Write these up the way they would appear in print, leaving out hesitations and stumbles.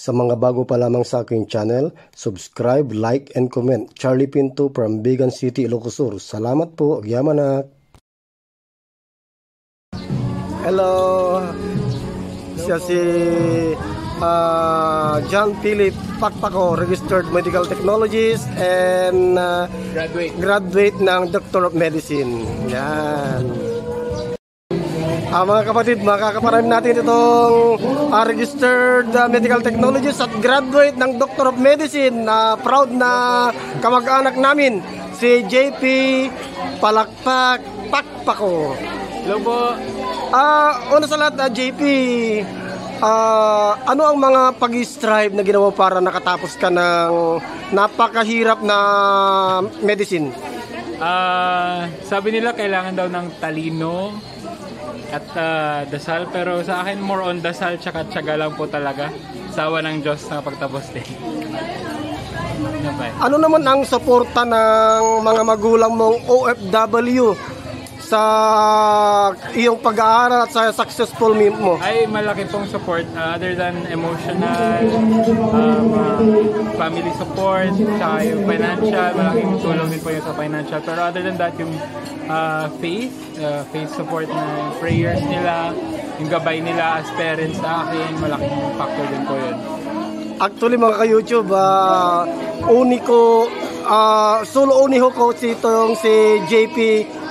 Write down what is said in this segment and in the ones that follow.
Sa mga bago pa lamang sa aking channel, subscribe, like, and comment. Charlie Pinto from Bigan City, Ilocos Sur. Salamat po. Agyamanak. Hello. Siya si John Philip Pakpako, registered medical technologist and graduate ng Doctor of Medicine. Yan. Mga kapatid, makakaparami natin itong registered medical technologist at graduate ng Doctor of Medicine. Proud na kamag-anak namin, si JP Palakpak Pakpako. Hello po. Una sa lahat, JP, ano ang mga pag-strive na ginawa para nakatapos ka ng napakahirap na medicine? Sabi nila kailangan daw ng talino at dasal, pero sa akin more on dasal tsaka tsaga lang po talaga. Sawa ng Diyos na pagtapos din. Ano naman ang suporta ng mga magulang mong OFW sa iyong pag-aaral at sa successful mo? Ay, malaki pong support other than emotional, family support, tsaka yung financial, malaking tulong din po yung sa financial. Pero other than that, yung faith support na prayers nila, yung gabay nila as parents sa akin, malaking factor din po yun. Actually mga ka-YouTube, solo uniho ko si JP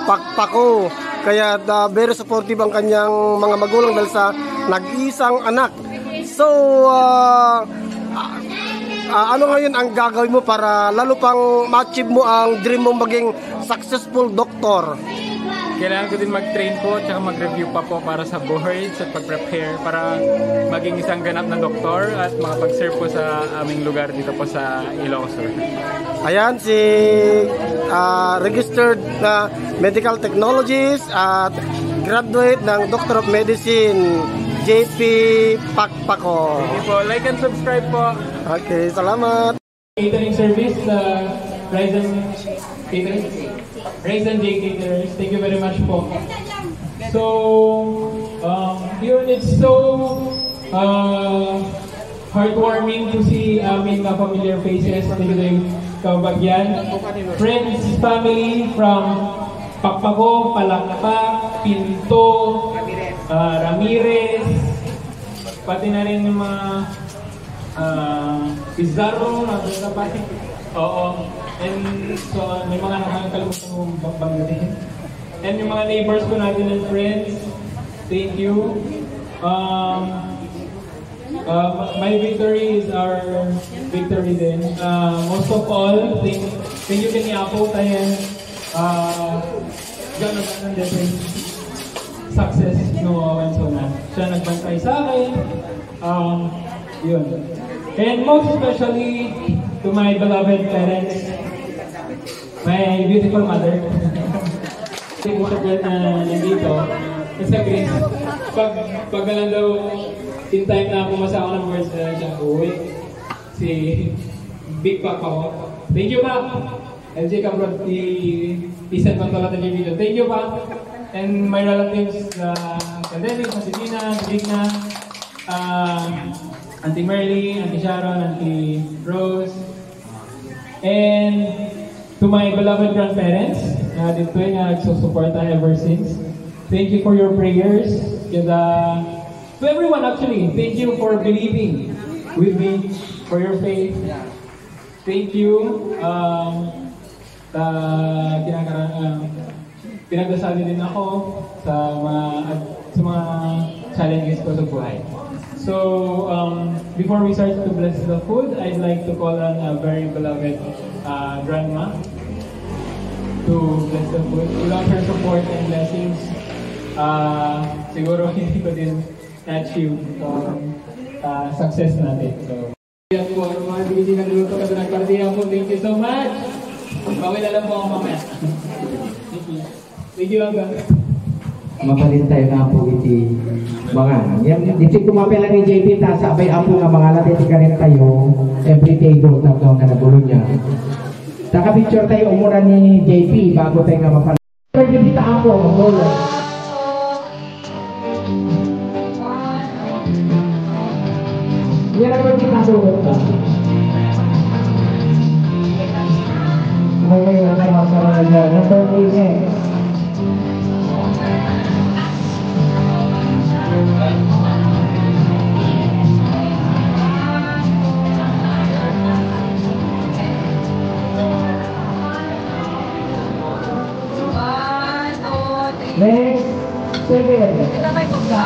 Pakpako. Kaya very supportive ang kanyang mga magulang dahil sa nag-iisang anak. So, ano ngayon ang gagawin mo para lalo pang ma-achieve mo ang dream mong maging successful doctor? Kailangan ko din mag-train po at mag-review pa po para sa boards at pag-prepare para maging isang ganap na doktor at makapag-serve po sa aming lugar dito po sa Ilocos Sur. Ayan, si registered na medical technologist at graduate ng Doctor of Medicine, JP Pakpako. Thank you po. Like and subscribe po. Okay, salamat. Catering service, Rise and J Caterers, thank you very much po. So, yun, it's so heartwarming to see aming familiar faces dito kabagyan. Friends, family from Pakpako, Palakpak, Pinto, Ramirez, pati na rin yung mga Pizarro, oo. And so, may mga nakakalimutan mong banggatin. And yung mga neighbors ko natin and friends, thank you. My victory is our victory din. Most of all, thank you kay Apo Tayan. Diyan nagkaroon din success no Wensona. Siya nagbantay sa akin. Yun. And most especially to my beloved parents, my beautiful mother. Hindi ko siya na nandito. Sa Greece, pag lang daw in time na pumasa ako ng words na siya uwi, si Big Pac ako. Thank you, Pa! LJ Cabrod, isend ko talaga ng video. Thank you, Pa! And my relatives, Candelis, si Dina, si Digna, Auntie Merly, Auntie Sharon, Auntie Rose, and to my beloved grandparents, dito yung nagsusuporta ever since. Thank you for your prayers. And to everyone actually, thank you for believing with me, for your faith. Thank you. Pinagdasal din ako sa mga challenges ko sa buhay. So, before we start to bless the food, I'd like to call on a very beloved grandma to bless the food. Without her support and blessings, siguro hindi ko din na-achieve success natin. So, yan po, mga hindi na niluto ka na nagpartihan po. Thank you so much. Bawal na lang po ako mamaya. Thank you. Thank you, Aga. Mapalit tayo na po iti mga yan dito kumapela ni JP ta sabay apo nga mga lahat iti karet tayo every table na daw nga nagulo niya taka picture tayo umura ni JP bago tayo nga mapalit tayo dito apo magulo Yan ang kita sulit ka. Okay, okay, masaral na. Number 3 next. Next, 7. Ito may po. 1,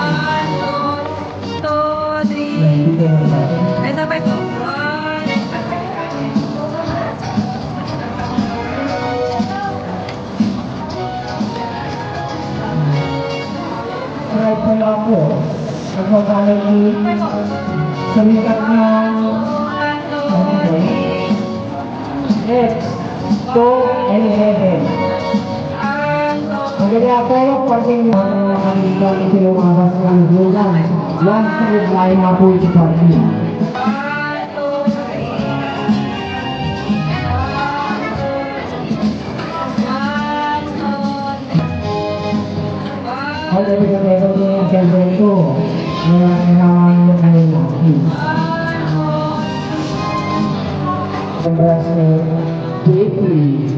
2, 3. Ito may po. 1. Right po lang po. Pagmagaling ni sumikat ng next, 2 and 11. Maganda ako, parking kanila ni sinumakas ng bulan. Yan sa lain na po ito parking. Kalau kita tengok ni yang cancel tu, memang kanila. Berasa deeply.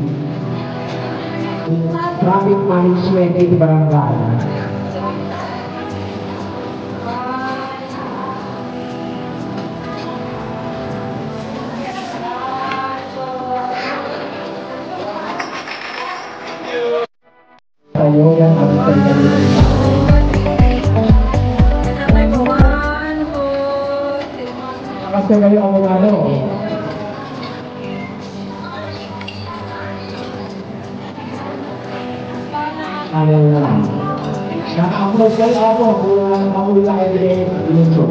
Traffic management di barangay. Tayo yang harus terjadi. Makasih kayo ang mga ano. Ayaw na lang. Naka-upload kayo ako kung mahula kayo din dito.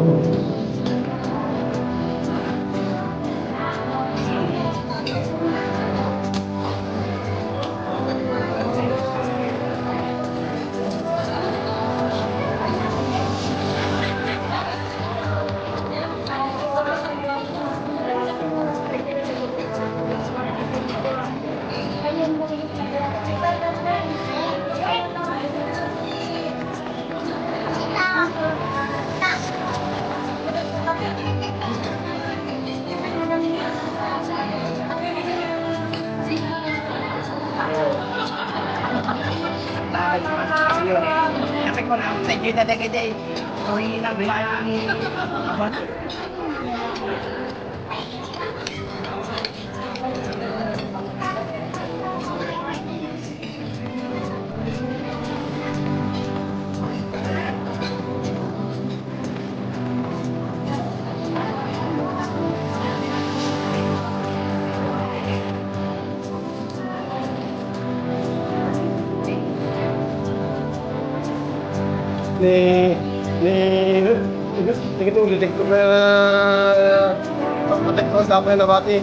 Ito ulit ko na patek ko sa akin na bati.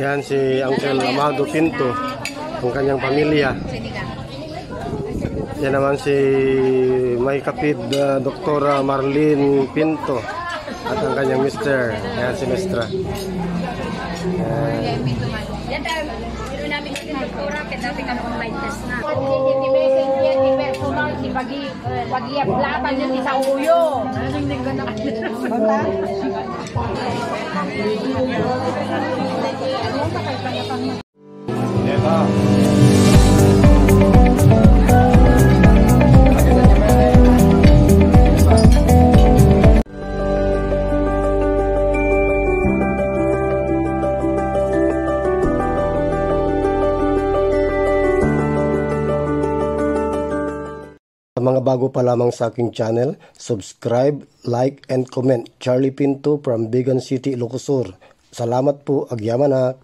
Yan si Uncle Amado Pinto, ang kanyang pamilya. Yan naman si may kapid Dr. Marlene Pinto at ang kanyang mister. Yan si Mestra. Yan tayo, pero namin yung doktora, kaya natin ka naman may test na. Pag-iaplatan yun sa uyo. Hindi ka na Sa mga bago pa lamang sa aking channel, subscribe, like, and comment. Charlie Pinto from Bigan City, Ilocos Sur. Salamat po, agyamanak.